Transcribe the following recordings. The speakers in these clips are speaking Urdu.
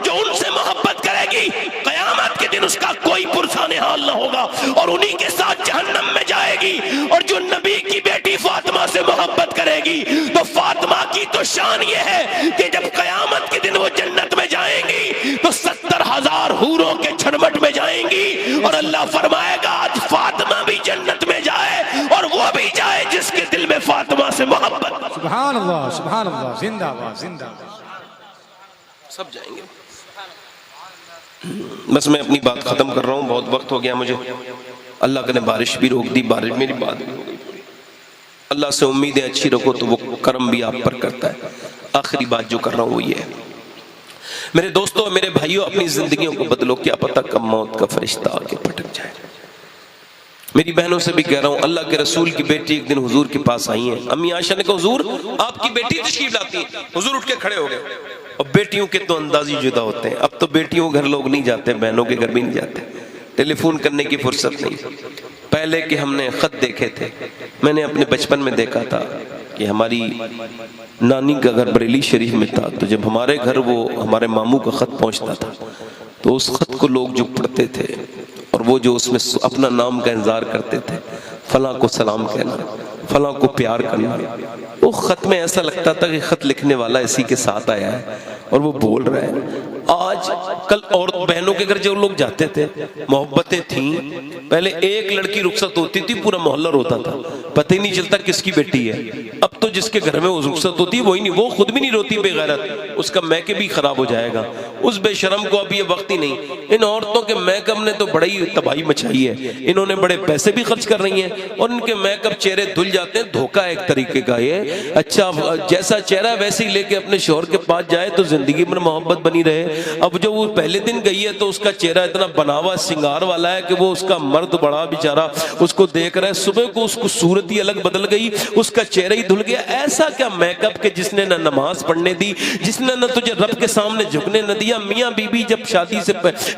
جو ان سے محبت کرے گی قیامت کے دن اس کا کوئی پرسان حال نہ ہوگا اور انہی کے ساتھ جہنم میں جائے گی. اور جو نبی کی بیٹی فاطمہ سے محبت کرے گی تو فاطمہ کی تو شان یہ ہے کہ جب قیامت کے دن وہ جنت میں جائیں گی تو 70,000 حوروں کے جھرمٹ میں جائیں گی اور اللہ فرمائے گا آج فاطمہ بھی جنت میں جائے اور وہ بھی جائے جس کے دل میں فاطمہ سے محبت. سبحان اللہ سبحان اللہ، زندہ باد زندہ باد. سب جائیں گے. بس میں اپنی بات ختم کر رہا ہوں، بہت وقت ہو گیا مجھے. اللہ نے بارش بھی روک دی، بارش میری بات بھی ہو گئی. اللہ سے امیدیں اچھی رکھو تو وہ کرم بھی آپ پر کرتا ہے. آخری بات جو کر رہا ہوں وہ یہ ہے، میرے دوستو میرے بھائیوں، اپنی زندگیوں کو بدلو، کیا پتہ کب موت کا فرشتہ آ کے پٹک جائے. میری بہنوں سے بھی کہہ رہا ہوں، اللہ کے رسول کی بیٹی ایک دن حضور کے پاس آئی ہیں. امی عائشہ نے کہا حضور آپ کی بیٹی تشریف لاتی ہے. حضور اٹھ کے کھڑے ہو گئے. اور بیٹیوں کے تو اندازی جدا ہوتے ہیں. اب تو بیٹیوں گھر لوگ نہیں جاتے، بہنوں کے گھر بھی نہیں جاتے، ٹیلی فون کرنے کی فرصت نہیں. پہلے کہ ہم نے خط دیکھے تھے، میں نے اپنے بچپن میں دیکھا تھا کہ ہماری نانی کا گھر بریلی شریف میں تھا، تو جب ہمارے گھر وہ ہمارے ماموں کا خط پہنچتا تھا تو اس خط کو لوگ جو پڑھتے تھے اور وہ جو اس میں اپنا نام کا انتظار کرتے تھے، فلاں کو سلام کہنا، فلاں کو پیار کرنا، وہ خط میں ایسا لگتا تھا کہ خط لکھنے والا اسی کے ساتھ آیا ہے اور وہ بول رہا ہے. آج کل اور بہنوں کے گھر جو لوگ جاتے تھے، محبتیں تھیں. پہلے ایک لڑکی رخصت ہوتی تھی پورا محلہ روتا تھا، پتہ ہی نہیں چلتا کس کی بیٹی ہے. اب تو جس کے گھر میں وہ رخصت ہوتی ہے وہی نہیں، وہ خود بھی نہیں روتی بے غیرت، اس کا میک اپ بھی خراب ہو جائے گا. اس بے شرم کو اب یہ وقت ہی نہیں. ان عورتوں کے میک اپ نے تو بڑی تباہی مچائی ہے. انہوں نے بڑے پیسے بھی خرچ کر رہی ہیں اور ان کے میک اپ چہرے دھل جاتے ہیں. دھوکہ ایک طریقے کا یہ. اچھا جیسا چہرہ ویسے ہی لے کے اپنے شوہر کے پاس جائے تو زندگی میں محبت بنی رہے. اب جو وہ پہلے دن گئی ہے تو اس کا چہرہ اتنا بناوا سنگار والا ہے کہ وہ اس کا مرد بڑا بیچارہ اس کو دیکھ رہا ہے. صبح کو اس کو صورت ہی الگ بدل گئی، اس کا چہرہ ہی دھل گیا. ایسا کیا میک اپ کہ جس نے نہ نماز پڑھنے دی، جس نے نہ تجھے رب کے سامنے جھکنے نہ دیا. میاں بی بی جب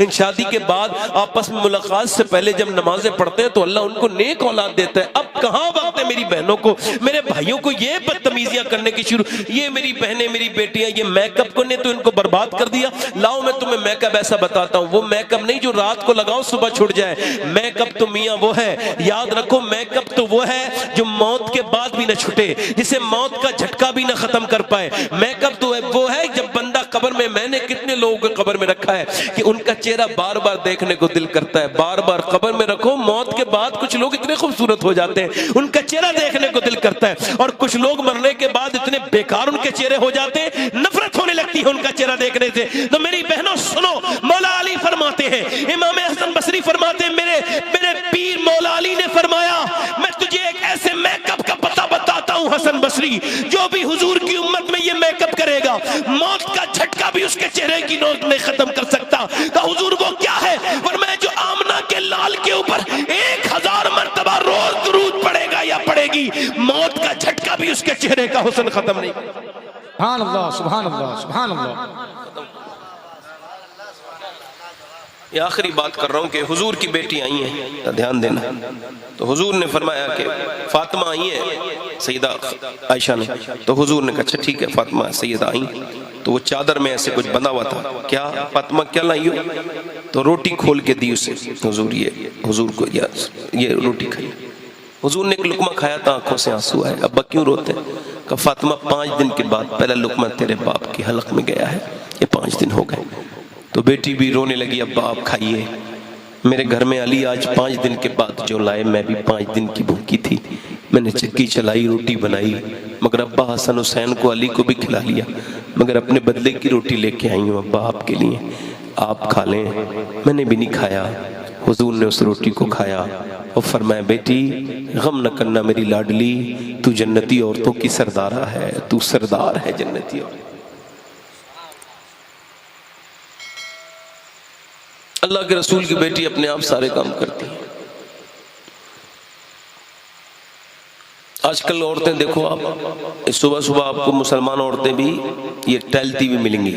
شادی کے بعد آپس میں ملاقات سے پہلے جب نمازیں پڑھتے ہیں تو اللہ ان کو نیک اولاد دیتا ہے. اب کہاں وقت ہے میری بہنوں کو، میرے بھائیوں کو یہ بدتمیزیاں کرنے کی شروع. یہ میری بہنیں میری بیٹیاں یہ میک اپ کو نے تو ان کو برباد کر دیا. لاؤ میں تمہیں میک اپ ایسا بتاتا ہوں، وہ میک اپ نہیں جو رات کو لگاؤ صبح چھوٹ جائے. میک اپ تو میاں وہ ہے، یاد رکھو میک اپ تو وہ ہے جو موت کے بعد بھی نہ چھٹے، جسے موت کا جھٹکا بھی نہ ختم کر پائے. میک اپ تو وہ ہے جب بندہ قبر میں نے کتنے لوگوں کو قبر میں رکھا ہے کہ ان کا چہرہ بار بار دیکھنے کو دل کرتا ہے. بار بار قبر میں رکھو، موت کے بعد کچھ لوگ اتنے خوبصورت ہو جاتے ہیں ان کا چہرہ دیکھنے کو دل کرتا ہے، اور کچھ لوگ مرنے کے بعد اتنے بیکار ان کے چہرے ہو جاتے ہیں نفرت ہونے لگتی ہے ان کا چہرہ دیکھنے سے. تو میری بہنوں سنو، مولا علی فرماتے ہیں، امام حسن بصری فرماتے ہیں، میرے پیر مولا علی نے فرمایا میں تجھے ایک ایسے میک اپ کا پتہ بتاتا ہوں حسن بصری، جو بھی حضور کی امت میں یہ میک اپ کرے گا موت کا جھٹکا بھی اس کے چہرے کی نوک نہیں ختم کر سکتا. کہ حضور وہ کیا ہے؟ فرمایا جو آمنہ کے لال کے اوپر 1000 مرتبہ روز درود پڑے گا یا پڑے گی، موت کا جھٹکا بھی اس کے چہرے کا حسن ختم نہیں. سبحان اللہ سبحان اللہ سبحان اللہ. یہ آخری بات کر رہا ہوں کہ حضور کی بیٹی آئی ہیں، دھیان دینا. تو حضور نے فرمایا کہ فاطمہ آئی ہیں سیدہ عائشہ نے. تو حضور نے کہا اچھا ٹھیک ہے فاطمہ سیدہ آئی. تو وہ چادر میں ایسے کچھ بندھا ہوا تھا. کیا فاطمہ کیا لائی ہو؟ تو روٹی کھول کے دی اسے. حضور حضور کو یہ روٹی کھائی. حضور نے ایک لقمہ کھایا تھا، آنکھوں سے آنسو آئے. ابا کیوں روتے؟ کہ فاطمہ 5 دن کے بعد پہلا لقمہ تیرے باپ کی حلق میں گیا ہے، یہ 5 دن ہو گئے. تو بیٹی بھی رونے لگی، ابا آپ کھائیے، میرے گھر میں علی آج 5 دن کے بعد جو لائے، میں بھی 5 دن کی بھوکی تھی، میں نے چکی چلائی روٹی بنائی، مگر ابا حسن حسین کو علی کو بھی کھلا لیا، مگر اپنے بدلے کی روٹی لے کے آئی ہوں ابا آپ کے لیے، آپ کھا لیں. میں نے بھی نہیں کھایا. حضور نے اس روٹی کو کھایا اور فرمایا بیٹی غم نہ کرنا میری لاڈلی، تو جنتی عورتوں کی سردارہ ہے، تو سردار ہے جنتی عورتوں. اللہ کے رسول کی بیٹی اپنے آپ سارے کام کرتی ہیں. آج کل عورتیں دیکھو آپ، صبح صبح آپ کو مسلمان عورتیں بھی یہ ٹہلتی بھی ملیں گی.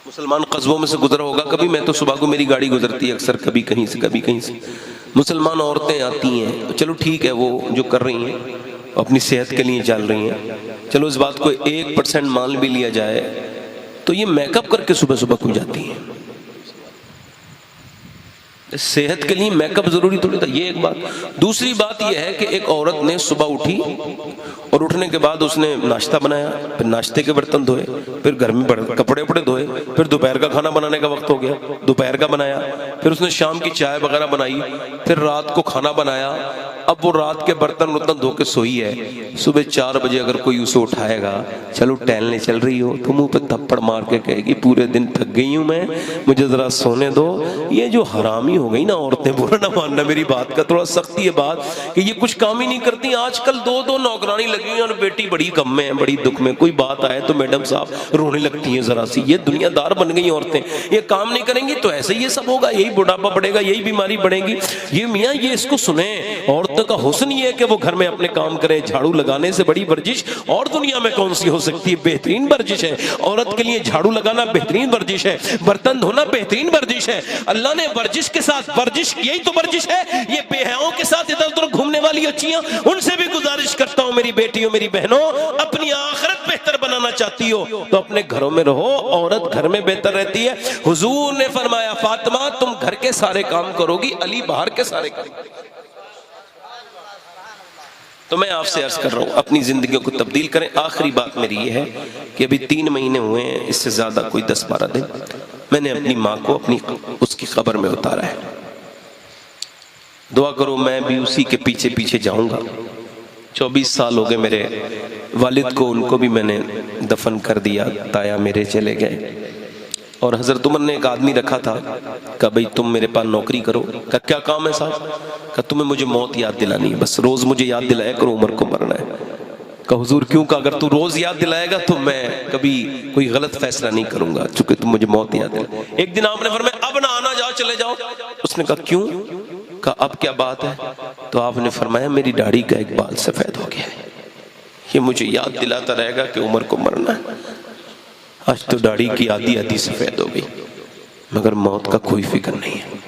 مسلمان قصبوں میں سے گزرا ہوگا کبھی، میں تو صبح کو میری گاڑی گزرتی ہے اکثر، کبھی کہیں سے کبھی کہیں سے. مسلمان عورتیں آتی ہیں، چلو ٹھیک ہے وہ جو کر رہی ہیں اپنی صحت کے لیے چل رہی ہیں، چلو اس بات کو 1% مان بھی لیا جائے تو یہ میک اپ کر کے صبح صبح کیوں جاتی ہیں؟ صحت کے لیے میک اپ ضروری تھوڑی تھا. یہ ایک بات. دوسری بات یہ ہے کہ ایک عورت نے صبح اٹھی اور اٹھنے کے بعد اس نے ناشتہ بنایا, پھر ناشتے کے برتن دھوئے, پھر گھر میں کپڑے وپڑے دھوئے, پھر دوپہر کا کھانا بنانے کا وقت ہو گیا, دوپہر کا بنایا, پھر اس نے شام کی چائے وغیرہ بنائی, پھر رات کو کھانا بنایا. اب وہ رات کے برتن دھو کے سوئی ہے. صبح 4 بجے اگر کوئی اسے اٹھائے گا, چلو ٹہلنے چل رہی ہو, تو منہ پہ تھپڑ مار کے کہے گی پورے دن تھک گئی ہوں میں, مجھے ذرا سونے دو. یہ جو حرامی ہو گئی نا عورتیں, برا نہ ماننا میری بات کا, تھوڑا سختی ہے بات کہ یہ کچھ کام ہی نہیں کرتی. آج کل 2 نوکرانی لگی ہیں اور بیٹی بڑی غم میں ہے, بڑی دکھ میں, کوئی بات آئے تو میڈم صاحب رونے لگتی ہیں ذرا سی. یہ دنیا دار بن گئی عورتیں, یہ کام نہیں کریں گی تو ایسے یہ سب ہوگا, یہی بڑھاپا بڑھے گا, یہی بیماری بڑھے گی. یہ میاں یہ اس کو سنیں, عورتوں کا حسن یہ ہے کہ وہ گھر میں اپنے کام کریں. جھاڑو لگانے سے بڑی ورزش اور دنیا میں کون سی ہو سکتی ہے؟ بہترین ورزش ہے عورت کے لیے جھاڑو لگانا, بہترین ورزش ہے برتن دھونا, بہترین ورزش ہے. اللہ نے ورزش کے ساتھ, ورزش یہی تو ورزش ہے. یہ بے حیاؤں کے ساتھ ادھر ادھر گھومنے والی اچیاں, ان سے بھی گزارش کرتا ہوں میری بیٹیوں میری بہنوں, اپنی آخرت بہتر بنانا چاہتی ہو تو اپنے گھروں میں رہو. عورت گھر میں بہتر رہتی ہے. حضور نے فرمایا فاطمہ تم گھر کے سارے کام کرو گی, علی باہر کے سارے کام کرو گی. تو میں آپ سے عرض کر رہا ہوں اپنی زندگیوں کو تبدیل کریں. آخری بات میری یہ ہے کہ ابھی 3 مہینے ہوئے ہیں, اس سے زیادہ کوئی 10-12 دن, میں نے اپنی ماں کو اس کی قبر میں اتارا ہے. دعا کرو میں بھی اسی کے پیچھے پیچھے جاؤں گا. 24 سال ہو گئے میرے والد کو, ان کو بھی میں نے دفن کر دیا, تایا میرے چلے گئے. اور حضرت عمر نے ایک آدمی رکھا تھا, کہا بھئی تم میرے پاس نوکری کرو. کہا کیا کام ہے صاحب؟ کہا تمہیں مجھے موت یاد دلانی ہے, بس روز مجھے یاد دلایا کرو عمر کو مرنا ہے. کہا حضور کیوں؟ کہا اگر تو روز یاد دلائے گا تو میں کبھی کوئی غلط فیصلہ نہیں کروں گا, چونکہ تم مجھے موت یاد دلا. ایک دن آپ نے فرمایا اب نہ آنا, جاؤ چلے جاؤ. اس نے کہا کیوں؟ کہا اب کیا بات ہے؟ تو آپ نے فرمایا میری داڑھی کا ایک بال سفید ہو گیا ہے, یہ مجھے یاد دلاتا رہے گا کہ عمر کو مرنا ہے. آج تو داڑھی کی آدھی سفید ہو گئی, مگر موت کا کوئی فکر نہیں ہے.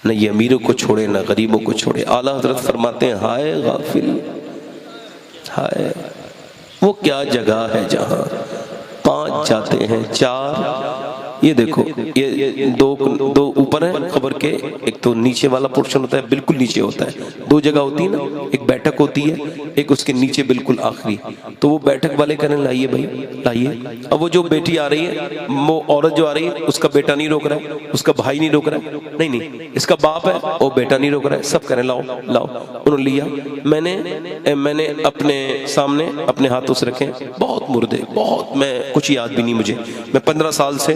نہ یہ امیروں کو چھوڑے نہ غریبوں کو چھوڑے. اعلیٰ حضرت فرماتے ہیں ہائے غافل, ہائے وہ کیا جگہ ہے جہاں 5 جاتے ہیں 4. یہ دیکھو یہ دو اوپر ہیں قبر کے, ایک تو نیچے والا پورشن ہوتا ہے, بالکل نیچے ہوتا ہے. 2 جگہ ہوتی ہے نا, ایک بیٹھک ہوتی ہے, ایک اس کے نیچے بالکل آخری. تو وہ بیٹھک والے کہنے لائیے بھائی لائیے. اب وہ جو بیٹی آ رہی ہے, وہ عورت جو آ رہی ہے, اس کا بیٹا نہیں روک رہا ہے, اس کا بھائی نہیں روک رہا ہے, نہیں اس کا باپ ہے, وہ بیٹا نہیں روک رہا ہے, سب کہنے لاؤ لاؤ. انہوں نے لیا. میں نے اپنے سامنے اپنے ہاتھوں سے رکھے, بہت مردے, بہت, میں کچھ یاد بھی نہیں مجھے. میں 15 سال سے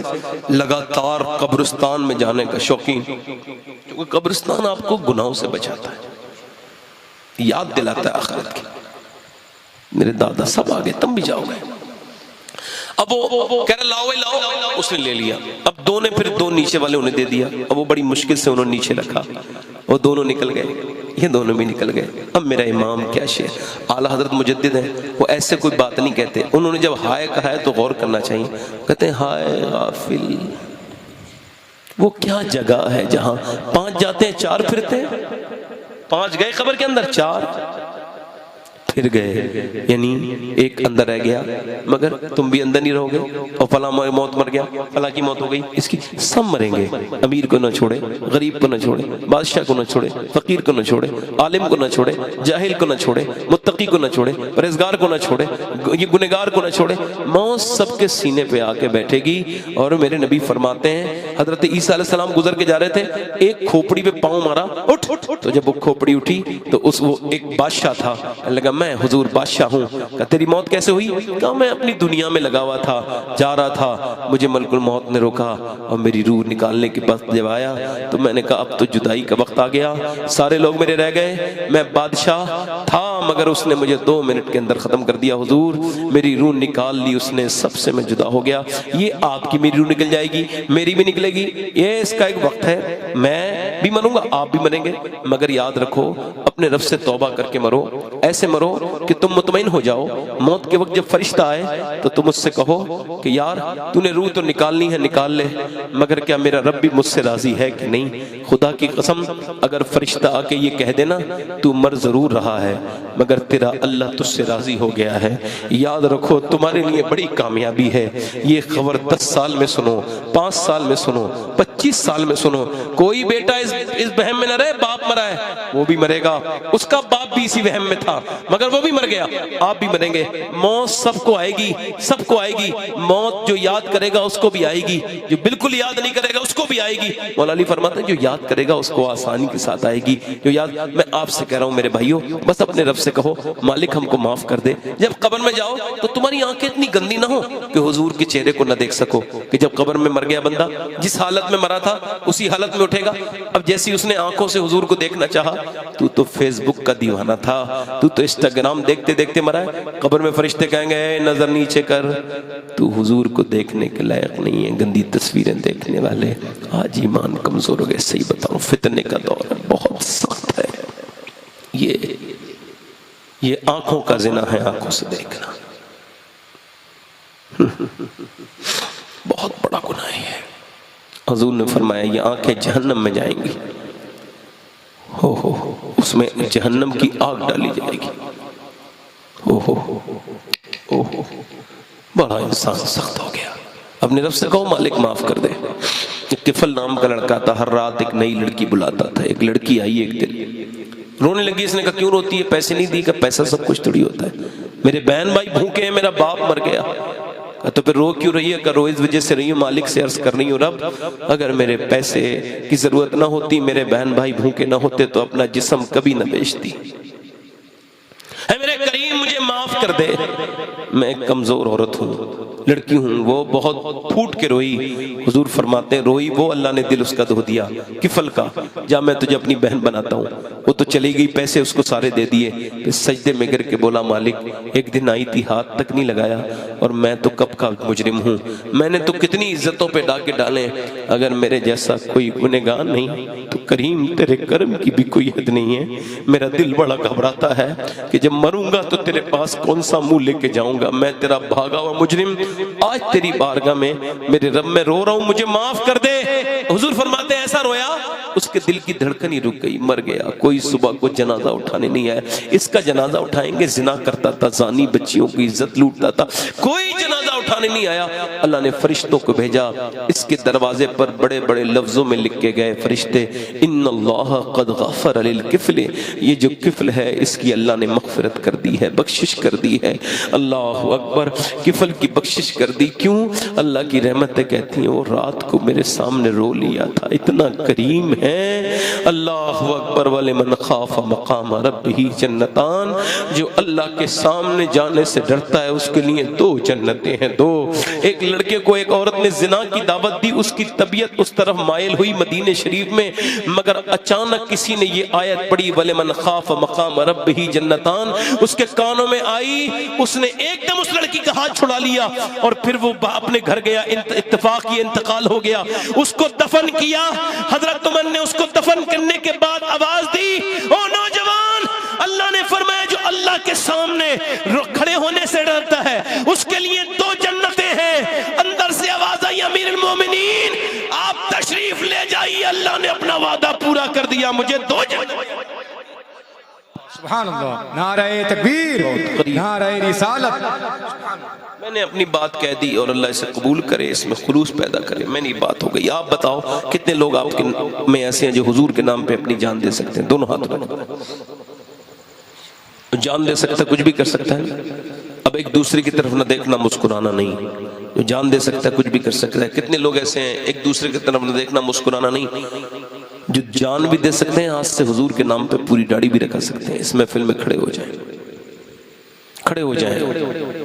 لگاتار قبرستان میں جانے کا شوقین, کیونکہ قبرستان آپ کو گناہوں سے بچاتا ہے, یاد دلاتا ہے آخرت کی. میرے دادا سب آگے, تم بھی جاؤ گے. اب وہ کہہ رہا لاؤ, اس نے لے لیا. اب 2 نے پھر 2 نیچے والے انہیں دے دیا. اب وہ بڑی مشکل سے انہوں نے نیچے رکھا, وہ دونوں نکل گئے, یہ دونوں بھی نکل گئے. اب میرا امام کیا شعر, اعلیٰ حضرت مجدد ہیں, وہ ایسے کوئی بات نہیں کہتے. انہوں نے جب ہائے کہا ہے تو غور کرنا چاہیے. کہتے ہیں ہائے غافل, وہ کیا جگہ ہے جہاں 5 جاتے ہیں 4 پھرتے ہیں. 5 گئے قبر کے اندر, 4 پھر گئے, یعنی ایک اندر رہ گیا. مگر تم بھی اندر نہیں رہو گے, اور فلاں موت مر گیا, فلاں کی موت ہو گئی, اس کی سب مریں گے. امیر کو نہ چھوڑے, غریب کو نہ چھوڑے, بادشاہ کو نہ چھوڑے, فقیر کو نہ چھوڑے, عالم کو نہ چھوڑے, جاہل کو نہ چھوڑے, متقی کو نہ چھوڑے, پرہیزگار کو نہ چھوڑے, یہ گنہگار کو نہ چھوڑے. موت سب کے سینے پہ آ کے بیٹھے گی. اور میرے نبی فرماتے ہیں حضرت عیسیٰ علیہ السلام گزر کے جا رہے تھے, ایک کھوپڑی پہ پاؤں مارا, اٹھ. تو جب وہ کھوپڑی اٹھی تو وہ ایک بادشاہ تھا, لگا میں حضور بادشاہ ہوں. کہا تیری موت کیسے ہوئی؟ کہا میں اپنی دنیا میں لگا ہوا تھا, جا رہا تھا, مجھے ملک الموت نے روکا, اور میری روح نکالنے کے وقت جب آیا تو میں نے کہا اب تو جدائی کا وقت آ گیا, سارے لوگ میرے رہ گئے, میں بادشاہ تھا مگر اس نے مجھے 2 منٹ کے اندر ختم کر دیا. حضور میری روح نکال لی اس نے, سب سے میں جدا ہو گیا. یہ آپ کی میری روح نکل جائے گی, میری بھی نکلے گی, یہ اس کا ایک وقت ہے. میں بھی مروں گا, آپ بھی مریں گے, مگر یاد رکھو اپنے رب سے توبہ کر کے مرو. ایسے مرو کہ تم مطمئن ہو جاؤ. موت کے وقت جب فرشتہ آئے تو تم اس سے کہو کہ یار تو نے روح تو نکالنی ہے, نکال لے, مگر کیا میرا رب بھی مجھ سے راضی ہے کہ نہیں؟ خدا کی قسم اگر فرشتہ آ کے یہ کہہ دینا تو مر ضرور رہا ہے مگر تیرا اللہ تجھ سے راضی ہو گیا ہے. یاد رکھو تمہارے لیے بڑی کامیابی ہے. یہ خبر 10 سال میں سنو, 5 سال میں سنو, 25 سال میں سنو. کوئی بیٹا اس وہم میں نہ رہے باپ مرا ہے, وہ بھی مرے گا, اس کا باپ بھی اسی وہم میں تھا مگر وہ بھی مر گیا, آپ بھی مریں گے. موت سب کو آئے گی, سب کو آئے گی. موت جو یاد کرے گا اس کو بھی آئے گی, جو بالکل یاد نہیں کرے گا اس کو بھی آئے گی. مولا علی فرماتے ہیں جو یاد کرے گا اس کو آسانی کے ساتھ آئے گی. جو یاد, میں آپ سے کہہ رہا ہوں میرے بھائیوں, بس اپنے رب سے کہو مالک ہم کو معاف کر دے. جب قبر میں جاؤ تو تمہاری آنکھیں اتنی گندی نہ ہو کہ حضور کے چہرے کو نہ دیکھ سکو, کہ جب قبر میں مر گیا بندہ جس حالت میں مرا تھا اسی حالت میں اٹھے گا. اب جیسی اس نے آنکھوں سے حضور کو دیکھنا چاہا, تو فیس بک کا دیوانہ تھا, تو انسٹاگرام دیکھتے دیکھتے مرا ہے. قبر میں فرشتے کہیں گے اے نظر نیچے کر, تو حضور کو دیکھنے کے لائق نہیں ہے, گندی تصویریں دیکھنے والے. آج ایمان کمزور ہو گئے. صحیح بتاؤں فتنے کا دور بہت سخت ہے. یہ آنکھوں کا زنا ہے, آنکھوں سے دیکھنا بہت بڑا گناہ ہے. حضور نے فرمایا یہ آنکھیں جہنم میں جائیں گی, اس میں جہنم کی آگ ڈالی جائے گی. بڑا انسان سخت ہو گیا. اپنے رب سے کہو مالک معاف کر دے. ایک کفل نام کا لڑکا تھا, ہر رات ایک نئی لڑکی بلاتا تھا. ایک لڑکی آئی ایک دن رونے لگی. اس نے کہا کیوں روتی ہے؟ پیسے نہیں دی. کہ پیسہ سب کچھ تھوڑی ہوتا ہے, میرے بہن بھائی بھوکے ہیں, میرا باپ مر گیا. تو پھر رو کیوں رہی ہے؟ کہ رو اس وجہ سے رہی ہوں مالک سے عرض کر رہی ہوں رب اگر میرے پیسے کی ضرورت نہ ہوتی, میرے بہن بھائی بھوکے نہ ہوتے تو اپنا جسم کبھی نہ بیچتی. اے میرے کریم مجھے معاف کر دے, میں ایک کمزور عورت ہوں, لڑکی ہوں. وہ بہت پھوٹ کے روئی. حضور فرماتے ہیں روئی وہ, اللہ نے دل اس کا دھو دیا کفل کا. جا میں تجھے اپنی بہن بناتا ہوں. وہ تو چلی گئی, پیسے اس کو سارے دے دیے. پھر سجدے میں گر کے بولا مالک ایک دن آئی تھی ہاتھ تک نہیں لگایا, اور میں تو کب کا مجرم ہوں. میں نے تو کتنی عزتوں پہ ڈاکے ڈالے, اگر میرے جیسا کوئی گنہگار نہیں تو کریم تیرے کرم کی بھی کوئی حد نہیں ہے. میرا دل بڑا گھبراتا ہے کہ جب مروں گا تو تیرے پاس کون سا منہ لے کے جاؤں گا. میں تیرا بھاگا ہوا مجرم آج تیری بارگاہ میں میرے رب میں رو رہا ہوں, مجھے معاف کر دے. حضور فرماتے ہیں ایسا رویا اس کے دل کی دھڑکن ہی رک گئی, مر گیا. کوئی صبح کو جنازہ اٹھانے نہیں آیا. اس کا جنازہ اٹھائیں گے, زنا کرتا تھا, زانی بچیوں کی عزت لوٹتا تھا, کوئی جنازہ اٹھانے نہیں آیا. اللہ نے فرشتوں کو بھیجا, اس کے دروازے پر بڑے بڑے لفظوں میں لکھ کے گئے فرشتے ان اللہ قد غفر للکفل, یہ جو کفل ہے اس کی اللہ نے مغفرت کر دی ہے, بخشش کر دی ہے. اللہ اکبر, کفل کی بخشش کر دی. کیوں؟ اللہ کی رحمتیں کہتی ہیں وہ رات کو میرے سامنے رو لیا تھا, اتنا کریم ہے. اللہ اکبر. ولمن خاف مقام ربہ جنتان, جو اللہ کے سامنے جانے سے ڈرتا ہے اس کے لیے 2 جنتیں ہیں, 2. ایک لڑکے کو ایک عورت نے زنا کی دعوت دی, اس کی طبیعت اس طرف مائل ہوئی مدینہ شریف میں, مگر اچانک کسی نے یہ آیت پڑھی ولمن خاف مقام ربہ جنتان, اس کے کانوں میں آئی. اس نے ایک دم اس لڑکی کا ہاتھ چھڑا لیا اور پھر وہ اپنے گھر گیا. اتفاق یہ انتقال ہو گیا, اس کو دفن کیا. حضرت عمر نے اس کو دفن کرنے کے بعد آواز دی او نوجوان, اللہ نے فرمایا جو اللہ کے سامنے کھڑے ہونے سے ڈرتا ہے اس کے لیے 2 جنتیں ہیں. اندر سے آواز آئی امیر المومنین آپ تشریف لے جائیے, اللہ نے اپنا وعدہ پورا کر دیا, مجھے 2 جنتیں. سبحان اللہ, نعرہ تکبیر, نعرہ رسالت. میں نے اپنی بات کہہ دی اور اللہ اسے قبول کرے, اس میں خلوص پیدا کرے. میں نے بات ہو گئی. آپ بتاؤ کتنے لوگ آپ میں ایسے ہیں جو حضور کے نام پہ اپنی جان دے سکتے ہیں؟ دونوں ہاتھ میں جان دے سکتا ہے, کچھ بھی کر سکتا ہے. اب ایک دوسرے کی طرف نہ دیکھنا, مسکرانا نہیں. جو جان دے سکتا ہے کچھ بھی کر سکتا ہے. کتنے لوگ ایسے ہیں ایک دوسرے کی طرف نہ دیکھنا, مسکرانا نہیں, جو جان بھی دے سکتے ہیں, ہاتھ سے حضور کے نام پہ پوری داڑھی بھی رکھا سکتے ہیں. اس محفل میں کھڑے ہو جائیں, کھڑے ہو جائیں,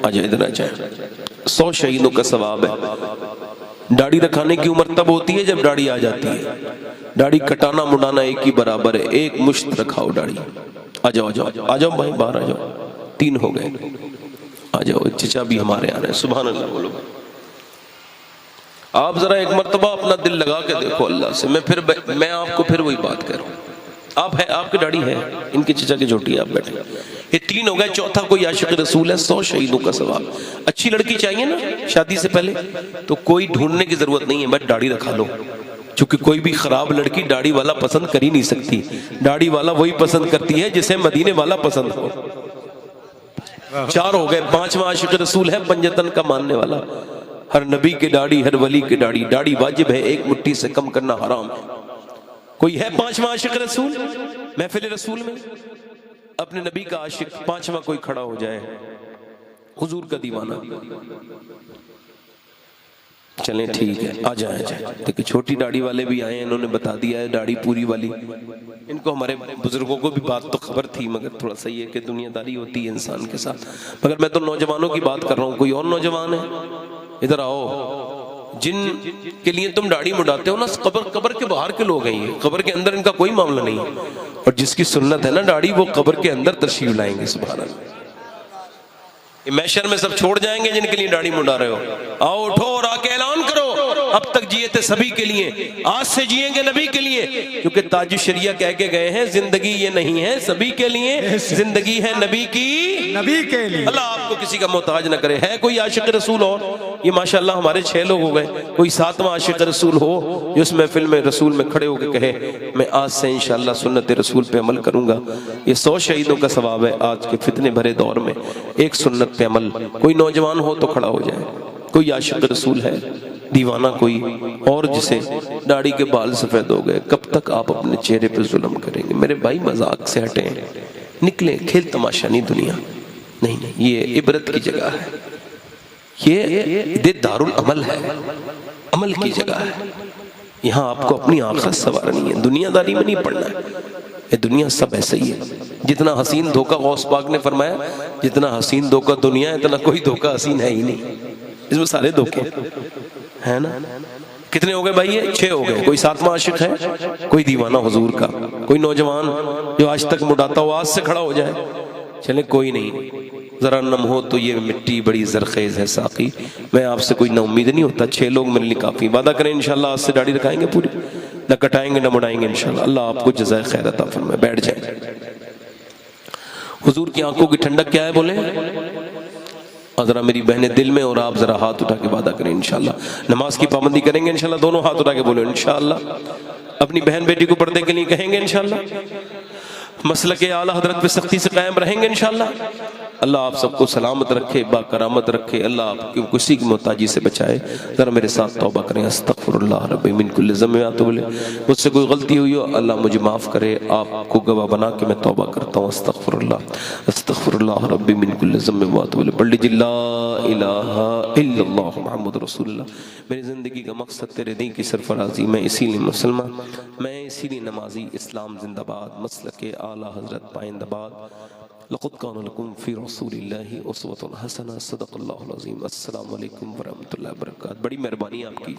آ جائیں ادھر آ جائیں. 100 شہیدوں کا ثواب ہے. داڑھی رکھانے کی عمر تب ہوتی ہے جب داڑھی آ جاتی ہے. داڑھی کٹانا مڈانا ایک ہی برابر ہے. ایک مشت رکھاؤ داڑھی. آ جاؤ آ جاؤ آ جاؤ بھائی, باہر آ جاؤ. 3 ہو گئے, آ جاؤ. چچا بھی ہمارے آ رہے ہیں. سبحان اللہ بولو. آپ ذرا ایک مرتبہ اپنا دل لگا کے دیکھو اللہ سے. میں آپ کو پھر وہی بات کر رہا ہوں. آپ کی داڑھی ہے, ان کے چچا کی چوٹی, آپ بیٹھے. یہ 3 ہو گئے, چوتھا کوئی عاشق رسول ہے. 100 شہیدوں کا ثواب. اچھی لڑکی چاہیے نا شادی سے پہلے, تو کوئی ڈھونڈنے کی ضرورت نہیں ہے, بس داڑھی رکھا لو. چونکہ کوئی بھی خراب لڑکی داڑھی والا پسند کر ہی نہیں سکتی. داڑھی والا وہی پسند کرتی ہے جسے مدینے والا پسند ہو. 4 ہو گئے. 5واں عاشق رسول ہے پنجتن کا ماننے والا. ہر نبی کی داڑھی، ہر ولی کی داڑھی. داڑھی واجب ہے، 1 مٹھی سے کم کرنا حرام ہے. کوئی ہے 5واں عاشق رسول محفل رسول میں؟ اپنے نبی کا عاشق 5واں کوئی کھڑا ہو جائے، حضور کا دیوانہ. چلیں ٹھیک ہے، آ جائیں. دیکھیں چھوٹی داڑھی والے بھی آئے ہیں، انہوں نے بتا دیا ہے داڑھی پوری والی. ان کو ہمارے بزرگوں کو بھی بات تو خبر تھی، مگر تھوڑا سا یہ کہ دنیا داری ہوتی ہے انسان کے ساتھ. مگر میں تو نوجوانوں کی بات کر رہا ہوں. کوئی اور نوجوان ہے؟ ادھر آؤ. جن کے لیے تم داڑھی مڈاتے ہو نا، قبر کے باہر کے لوگ ہیں یہ. قبر کے اندر ان کا کوئی معاملہ نہیں ہے. اور جس کی سنت ہے نا داڑھی، وہ قبر کے اندر تشریف لائیں گے. سبحان اللہ. محشر میں سب چھوڑ جائیں گے جن کے لیے داڑھی مڈا رہے ہو. آؤ اٹھو اور آ کے اعلان کرو، اب تک جیے تھے سبھی کے لیے، آج سے جیئیں گے نبی کے لیے. کیونکہ تاج الشریعہ کہہ کے گئے ہیں زندگی یہ نہیں ہے سبھی کے لیے، زندگی ہے نبی کی، نبی کے لیے. اللہ آپ کو کسی کا محتاج نہ کرے. ہے کوئی عاشق رسول اور؟ یہ ماشاءاللہ ہمارے 6 لوگ ہو گئے. کوئی 7واں عاشق رسول ہو جو اس محفل میں رسول میں کھڑے ہو کے کہے میں آج سے انشاءاللہ سنت رسول پہ عمل کروں گا. یہ 100 شہیدوں کا ثواب ہے. آج کے فتنے بھرے دور میں ایک سنت پہ عمل. کوئی نوجوان ہو تو کھڑا ہو جائے. کوئی عاشق رسول ہے دیوانہ کوئی اور جسے داڑھی کے بال سفید ہو گئے؟ کب تک آپ اپنے چہرے پہ ظلم کریں گے؟ میرے بھائی مذاق سے ہٹیں، نکلیں. کھیل تماشا نہیں دنیا. نہیں، یہ عبرت کی جگہ ہے. یہ دار العمل ہے، عمل کی جگہ ہے. یہاں آپ کو اپنی آخرت سنوارنی ہے، دنیا داری میں نہیں پڑنا ہے. یہ دنیا سب ایسے ہی ہے. جتنا حسین دھوکہ غوث پاک نے فرمایا، جتنا حسین دھوکہ دنیا ہے اتنا کوئی دھوکہ حسین ہے ہی نہیں. اس میں سارے دھوکے ہیں نا. کتنے ہو گئے بھائی؟ یہ 6 ہو گئے. کوئی 7واں عاشق ہے؟ کوئی دیوانہ حضور کا؟ کوئی نوجوان جو آج تک مڈاتا ہو آج سے کھڑا ہو جائے؟ چلیں کوئی نہیں. ذرا نم ہو تو یہ مٹی بڑی زرخیز ہے ساقی. میں آپ سے کوئی نا امید نہیں ہوتا. 6 لوگ میرے لیے کافی. وعدہ کریں انشاءاللہ آج سے داڑھی رکھائیں گے پوری، نہ کٹائیں گے نہ مڑائیں گے انشاءاللہ. اللہ آپ کو جزائے خیر عطا فرمائے. بیٹھ جائیں. حضور کی آنکھوں کی ٹھنڈک کیا ہے بولیں؟ ذرا میری بہنیں دل میں، اور آپ ذرا ہاتھ اٹھا کے وعدہ کریں انشاءاللہ. نماز کی پابندی کریں گے انشاءاللہ. دونوں ہاتھ اٹھا کے بولیں انشاءاللہ. اپنی بہن بیٹی کو پردے کے لیے کہیں گے انشاءاللہ. مسلک اعلیٰ حضرت پہ سختی سے قائم رہیں گے انشاءاللہ. اللہ آپ سب کو سلامت رکھے، با کرامت رکھے. اللہ آپ کو کسی کی محتاجی سے بچائے. ذرا میرے ساتھ توبہ کریں. استغفر اللہ ربی من کل ذنب واتوب الیہ. مجھ سے کوئی غلطی ہوئی ہو اللہ مجھے معاف کرے. آپ کو گواہ بنا کے میں توبہ کرتا ہوں. استغفر اللہ ربی من کل ذنب واتوب الیہ. پڑھ لیجیے لا الہ الا اللہ محمد رسول اللہ. میری زندگی کا مقصد تیرے دین کی سرفرازی. میں اسی لیے مسلمان، میں اسی لیے نمازی. اسلام زندہ باد، مسلک اعلیٰ حضرت پائندہ باد. لقد كان لكم في رسول الله اسوة حسنة. صدق اللہ العظیم. السلام علیکم ورحمۃ اللہ وبرکاتہ. بڑی مہربانی آپ کی.